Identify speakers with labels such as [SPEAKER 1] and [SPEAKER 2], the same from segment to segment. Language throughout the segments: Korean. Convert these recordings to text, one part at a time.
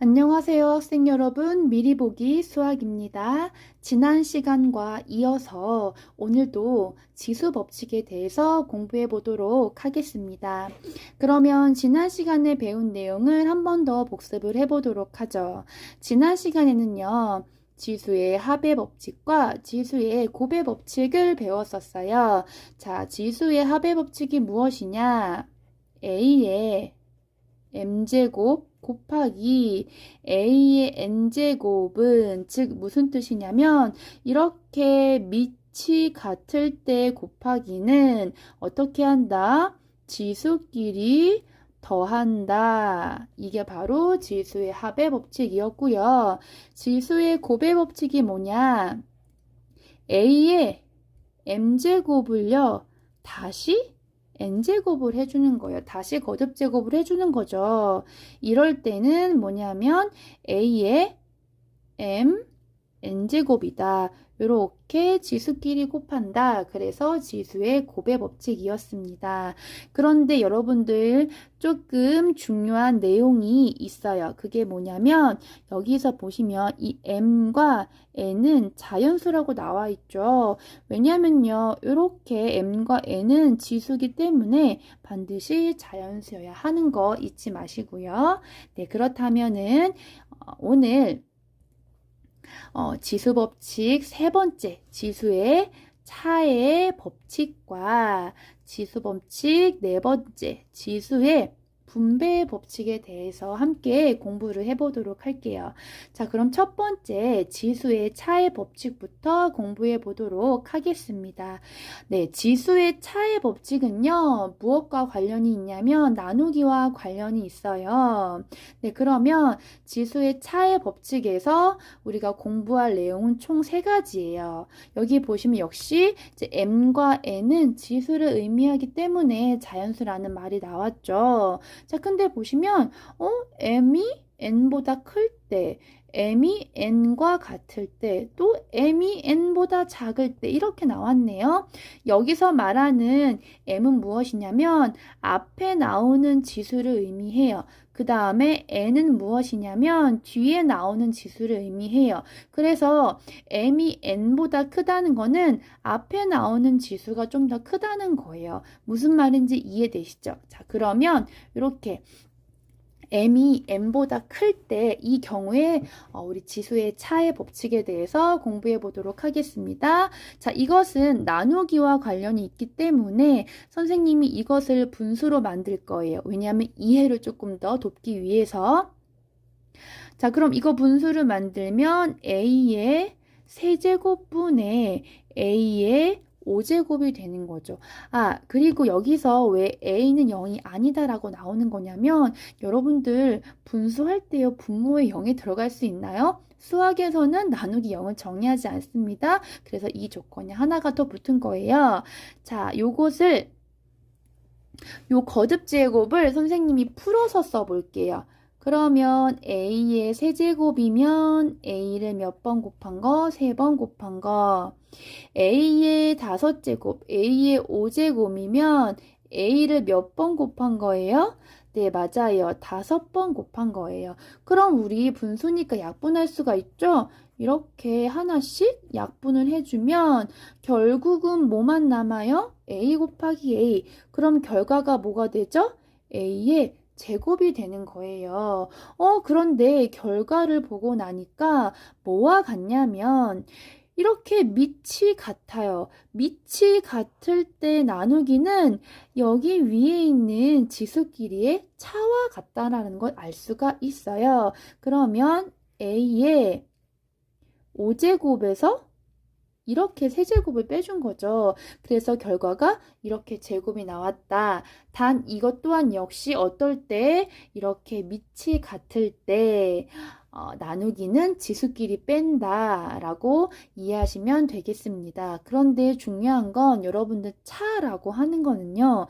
[SPEAKER 1] 안녕하세요, 학생 여러분. 미리 보기 수학입니다. 지난 시간과 이어서 오늘도 지수 법칙에 대해서 공부해 보도록 하겠습니다. 그러면 지난 시간에 배운 내용을 한 번 더 복습을 해 보도록 하죠. 지난 시간에는요, 지수의 합의 법칙과 지수의 곱의 법칙을 배웠었어요. 자, 지수의 합의 법칙이 무엇이냐? A의 m제곱 곱하기 a의 n제곱은 즉 무슨 뜻이냐면 이렇게 밑이 같을 때 곱하기는 어떻게 한다? 지수끼리 더한다. 이게 바로 지수의 합의 법칙이었고요. 지수의 곱의 법칙이 뭐냐? a의 m제곱을요 다시 n제곱을 해주는 거예요. 다시 거듭제곱을 해주는 거죠. 이럴 때는 뭐냐면 a의 m n제곱이다. 이렇게 지수끼리 곱한다. 그래서 지수의 곱의 법칙이었습니다. 그런데 여러분들 조금 중요한 내용이 있어요. 그게 뭐냐면 여기서 보시면 이 m과 n은 자연수라고 나와 있죠. 왜냐면요. 이렇게 m과 n은 지수기 때문에 반드시 자연수여야 하는 거 잊지 마시고요. 네, 그렇다면은 오늘 지수 법칙 세 번째, 지수의 차의 법칙과 지수 법칙 네 번째, 지수의 분배 법칙에 대해서 함께 공부를 해보도록 할게요. 자, 그럼 첫 번째 지수의 차의 법칙부터 공부해 보도록 하겠습니다. 네, 지수의 차의 법칙은요, 무엇과 관련이 있냐면 나누기와 관련이 있어요. 네, 그러면 지수의 차의 법칙에서 우리가 공부할 내용은 총 3가지예요. 여기 보시면 역시 이제 m과 n은 지수를 의미하기 때문에 자연수라는 말이 나왔죠. 자, 근데 보시면 m이 n보다 클 때, m이 n과 같을 때, 또 m이 n보다 작을 때 이렇게 나왔네요. 여기서 말하는 m은 무엇이냐면 앞에 나오는 지수를 의미해요. 그 다음에 n은 무엇이냐면 뒤에 나오는 지수를 의미해요. 그래서 m이 n보다 크다는 거는 앞에 나오는 지수가 좀 더 크다는 거예요. 무슨 말인지 이해되시죠? 자, 그러면 이렇게 m이 n보다 클 때 이 경우에 우리 지수의 차의 법칙에 대해서 공부해 보도록 하겠습니다. 자, 이것은 나누기와 관련이 있기 때문에 선생님이 이것을 분수로 만들 거예요. 왜냐하면 이해를 조금 더 돕기 위해서. 자, 그럼 이거 분수를 만들면 a의 세제곱분의 a의 5제곱이 되는 거죠. 아, 그리고 여기서 왜 a는 0이 아니다라고 나오는 거냐면 여러분들 분수할 때요, 분모에 0이 들어갈 수 있나요? 수학에서는 나누기 0을 정의하지 않습니다. 그래서 이 조건이 하나가 더 붙은 거예요. 자, 요것을 요 거듭제곱을 선생님이 풀어서 써볼게요. 그러면 a의 세제곱이면 a를 몇 번 곱한 거? 3번 곱한 거. a의 5제곱, a의 5제곱이면 a를 몇 번 곱한 거예요? 네, 맞아요. 5번 곱한 거예요. 그럼 우리 분수니까 약분할 수가 있죠? 이렇게 하나씩 약분을 해주면 결국은 뭐만 남아요? a 곱하기 a. 그럼 결과가 뭐가 되죠? a의 제곱이 되는 거예요. 그런데 결과를 보고 나니까 뭐와 같냐면 이렇게 밑이 같아요. 밑이 같을 때 나누기는 여기 위에 있는 지수끼리의 차와 같다라는 걸 알 수가 있어요. 그러면 a의 5제곱에서 이렇게 세제곱을 빼준 거죠. 그래서 결과가 이렇게 제곱이 나왔다. 단 이것 또한 역시 어떨 때 이렇게 밑이 같을 때 나누기는 지수끼리 뺀다라고 이해하시면 되겠습니다. 그런데 중요한 건 여러분들 차라고 하는 거는요.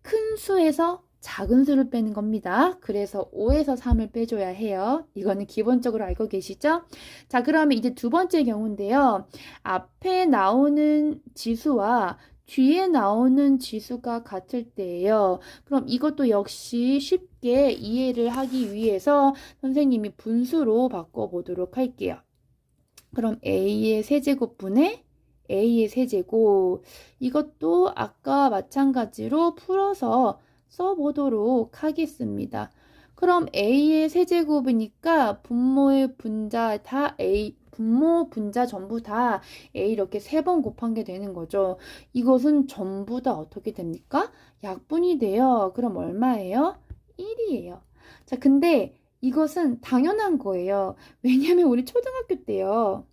[SPEAKER 1] 큰 수에서 작은 수를 빼는 겁니다. 그래서 5에서 3을 빼줘야 해요. 이거는 기본적으로 알고 계시죠? 자, 그러면 이제 두 번째 경우인데요. 앞에 나오는 지수와 뒤에 나오는 지수가 같을 때예요. 그럼 이것도 역시 쉽게 이해를 하기 위해서 선생님이 분수로 바꿔보도록 할게요. 그럼 a의 세제곱분의 a의 세제곱, 이것도 아까 마찬가지로 풀어서 써보도록 하겠습니다. 그럼 a의 세제곱이니까 분모의 분자 다 a, 분모 분자 전부 다 a 이렇게 3번 곱한 게 되는 거죠. 이것은 전부 다 어떻게 됩니까? 약분이 돼요. 그럼 얼마예요? 1이에요. 자, 근데 이것은 당연한 거예요. 왜냐면 우리 초등학교 때요.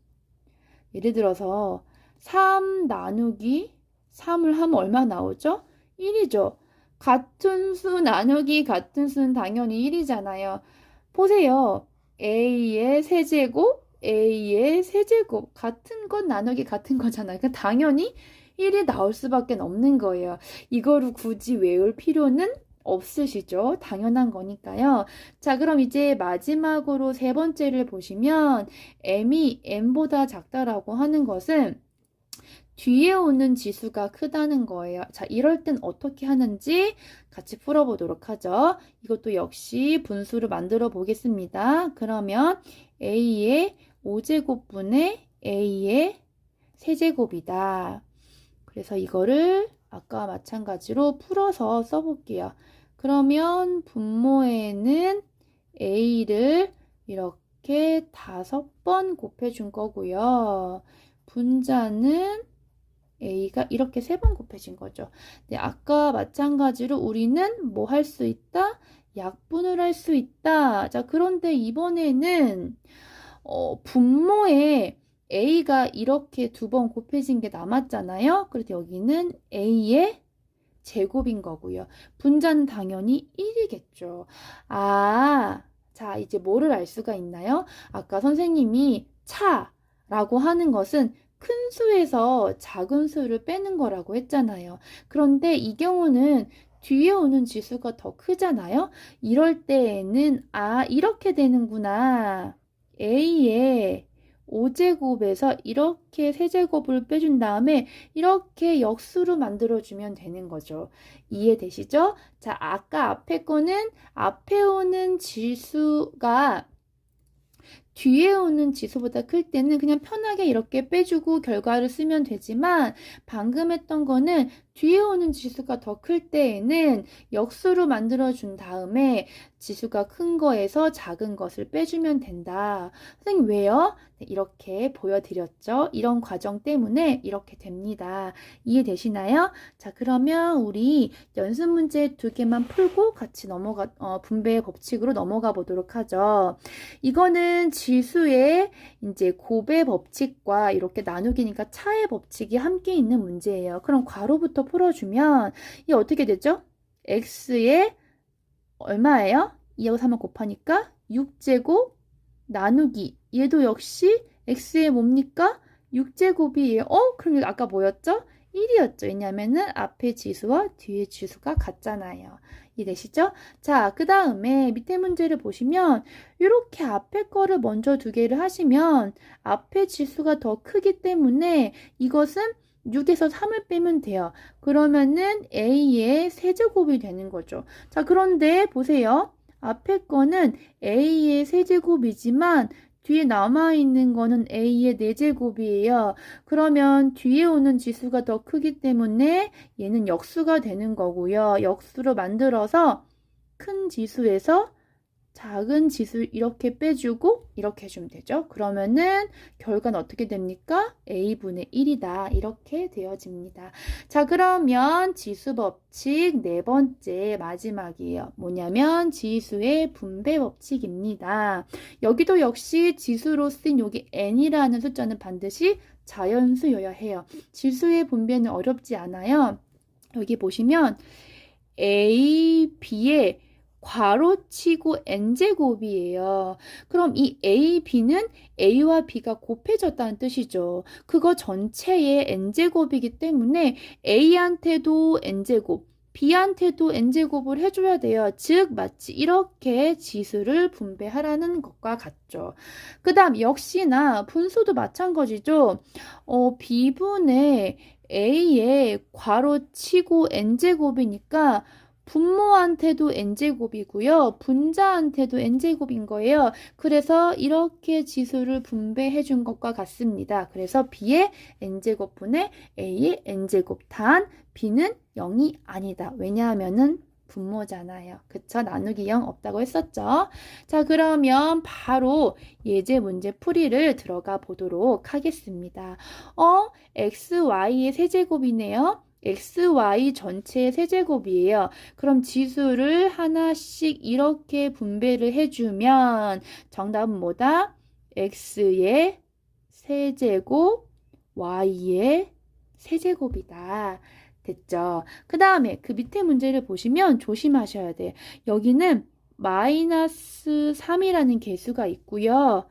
[SPEAKER 1] 예를 들어서 3 나누기 3을 하면 얼마 나오죠? 1이죠. 같은 수 나누기 같은 수는 당연히 1이잖아요. 보세요. a의 세제곱, a의 세제곱. 같은 것 나누기 같은 거잖아요. 그러니까 당연히 1이 나올 수밖에 없는 거예요. 이거를 굳이 외울 필요는 없으시죠? 당연한 거니까요. 자, 그럼 이제 마지막으로 3번째를 보시면 m이 n보다 작다라고 하는 것은 뒤에 오는 지수가 크다는 거예요. 자, 이럴 땐 어떻게 하는지 같이 풀어보도록 하죠. 이것도 역시 분수를 만들어 보겠습니다. 그러면 a의 5제곱분의 a의 세제곱이다. 그래서 이거를 아까 마찬가지로 풀어서 써볼게요. 그러면 분모에는 a를 이렇게 5번 곱해준 거고요. 분자는 a가 이렇게 3번 곱해진 거죠. 네, 아까 마찬가지로 우리는 뭐 할 수 있다? 약분을 할 수 있다. 자, 그런데 이번에는 분모에 a가 이렇게 2번 곱해진 게 남았잖아요. 그래서 여기는 a의 제곱인 거고요. 분자는 당연히 1이겠죠. 아, 자, 이제 뭐를 알 수가 있나요? 아까 선생님이 차라고 하는 것은 큰 수에서 작은 수를 빼는 거라고 했잖아요. 그런데 이 경우는 뒤에 오는 지수가 더 크잖아요. 이럴 때에는 이렇게 되는구나. a의 5제곱에서 이렇게 세제곱을 빼준 다음에 이렇게 역수로 만들어주면 되는 거죠. 이해되시죠? 자, 아까 앞에 거는 앞에 오는 지수가 뒤에 오는 지수보다 클 때는 그냥 편하게 이렇게 빼주고 결과를 쓰면 되지만 방금 했던 거는 뒤에 오는 지수가 더 클 때에는 역수로 만들어준 다음에 지수가 큰 거에서 작은 것을 빼주면 된다. 선생님 왜요? 네, 이렇게 보여드렸죠. 이런 과정 때문에 이렇게 됩니다. 이해되시나요? 자, 그러면 우리 연습 문제 2개만 풀고 같이 분배 법칙으로 넘어가 보도록 하죠. 이거는 지수의 이제 곱의 법칙과 이렇게 나누기니까 차의 법칙이 함께 있는 문제예요. 그럼 괄호부터 풀어주면 이게 어떻게 되죠? x의 얼마예요? 2하고 3을 곱하니까 6제곱 나누기, 얘도 역시 x의 뭡니까? 6제곱이에요. 그럼 아까 뭐였죠? 1이었죠. 왜냐면은 앞에 지수와 뒤에 지수가 같잖아요. 이해되시죠? 자, 그 다음에 밑에 문제를 보시면 이렇게 앞에 거를 먼저 2개를 하시면 앞에 지수가 더 크기 때문에 이것은 6에서 3을 빼면 돼요. 그러면은 a의 세제곱이 되는 거죠. 자, 그런데 보세요. 앞에 거는 a의 세제곱이지만 뒤에 남아있는 거는 a의 4제곱이에요. 그러면 뒤에 오는 지수가 더 크기 때문에 얘는 역수가 되는 거고요. 역수로 만들어서 큰 지수에서 작은 지수 이렇게 빼주고 이렇게 해주면 되죠. 그러면은 결과는 어떻게 됩니까? a분의 1이다. 이렇게 되어집니다. 자, 그러면 지수 법칙 4번째 마지막이에요. 뭐냐면 지수의 분배 법칙입니다. 여기도 역시 지수로 쓴 여기 n이라는 숫자는 반드시 자연수여야 해요. 지수의 분배는 어렵지 않아요. 여기 보시면 a, b의 괄호치고 n제곱이에요. 그럼 이 a, b는 a와 b가 곱해졌다는 뜻이죠. 그거 전체의 n제곱이기 때문에 a한테도 n제곱, b한테도 n제곱을 해줘야 돼요. 즉 마치 이렇게 지수를 분배하라는 것과 같죠. 그 다음 역시나 분수도 마찬가지죠. b분의 A에 괄호 치고 n제곱이니까 분모한테도 n제곱이고요. 분자한테도 n제곱인 거예요. 그래서 이렇게 지수를 분배해 준 것과 같습니다. 그래서 B의 n제곱분의 A의 n제곱. 단 B는 0이 아니다. 왜냐하면은 분모잖아요. 그쵸? 나누기 0 없다고 했었죠. 자, 그러면 바로 예제 문제 풀이를 들어가 보도록 하겠습니다. XY의 세제곱이네요. XY 전체의 세제곱이에요. 그럼 지수를 하나씩 이렇게 분배를 해주면 정답은 뭐다? X의 세제곱, Y의 세제곱이다. 됐죠? 그 다음에 그 밑에 문제를 보시면 조심하셔야 돼. 여기는 마이너스 3이라는 개수가 있고요.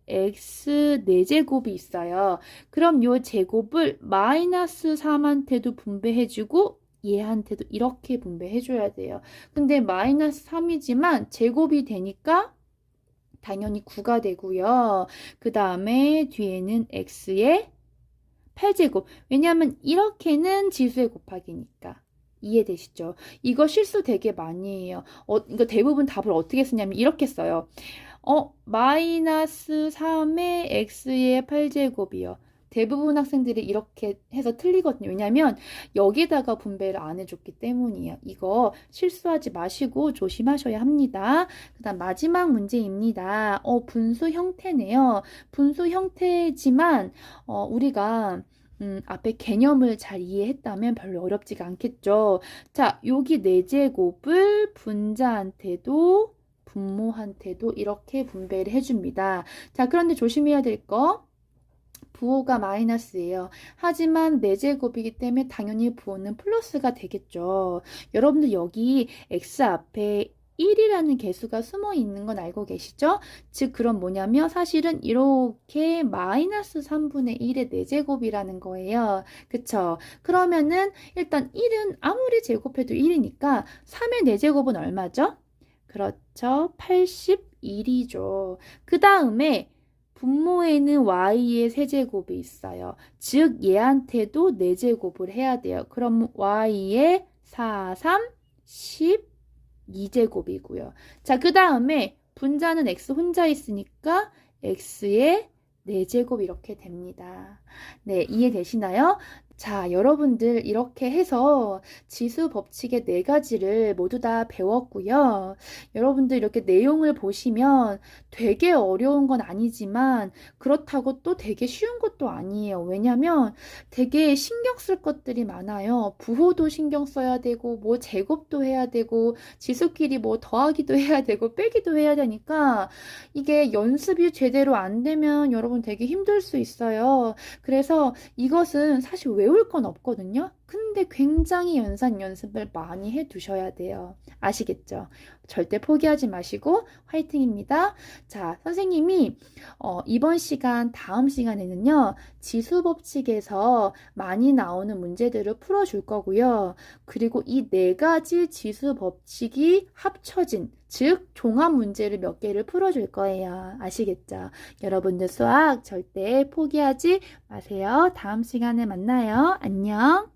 [SPEAKER 1] x 4제곱이 있어요. 그럼 요 제곱을 마이너스 3한테도 분배해주고 얘한테도 이렇게 분배해줘야 돼요. 근데 마이너스 3이지만 제곱이 되니까 당연히 9가 되고요. 그 다음에 뒤에는 x의 8제곱. 왜냐하면 이렇게는 지수의 곱하기니까. 이해되시죠? 이거 실수 되게 많이 해요. 이거 대부분 답을 어떻게 쓰냐면 이렇게 써요. 마이너스 3의 x의 8제곱이요. 대부분 학생들이 이렇게 해서 틀리거든요. 왜냐면 여기다가 분배를 안 해줬기 때문이에요. 이거 실수하지 마시고 조심하셔야 합니다. 그 다음 마지막 문제입니다. 분수 형태네요. 분수 형태지만 우리가 앞에 개념을 잘 이해했다면 별로 어렵지가 않겠죠. 자, 여기 4제곱을 분자한테도 분모한테도 이렇게 분배를 해줍니다. 자, 그런데 조심해야 될 거. 부호가 마이너스예요. 하지만 4제곱이기 때문에 당연히 부호는 플러스가 되겠죠. 여러분들 여기 x 앞에 1이라는 개수가 숨어 있는 건 알고 계시죠? 즉 그럼 뭐냐면 사실은 이렇게 마이너스 3분의 1의 4제곱이라는 거예요. 그쵸? 그러면은 일단 1은 아무리 제곱해도 1이니까 3의 4제곱은 얼마죠? 그렇죠. 81이죠. 그 다음에 분모에는 y의 세제곱이 있어요. 즉 얘한테도 4제곱을 해야 돼요. 그럼 y의 4, 3, 12제곱이고요. 자, 그 다음에 분자는 x 혼자 있으니까 x의 4제곱 이렇게 됩니다. 네, 이해되시나요? 자, 여러분들 이렇게 해서 지수 법칙의 4가지를 모두 다 배웠고요. 여러분들 이렇게 내용을 보시면 되게 어려운 건 아니지만 그렇다고 또 되게 쉬운 것도 아니에요. 왜냐면 되게 신경 쓸 것들이 많아요. 부호도 신경 써야 되고 뭐 제곱도 해야 되고 지수끼리 뭐 더하기도 해야 되고 빼기도 해야 되니까 이게 연습이 제대로 안 되면 여러분 되게 힘들 수 있어요. 그래서 이것은 사실 외울 건 없거든요. 근데 굉장히 연습을 많이 해 두셔야 돼요. 아시겠죠? 절대 포기하지 마시고 화이팅입니다. 자, 선생님이 이번 시간, 다음 시간에는요. 지수 법칙에서 많이 나오는 문제들을 풀어줄 거고요. 그리고 이 4가지 지수 법칙이 합쳐진, 즉 종합 문제를 몇 개를 풀어줄 거예요. 아시겠죠? 여러분들 수학 절대 포기하지 마세요. 다음 시간에 만나요. 안녕.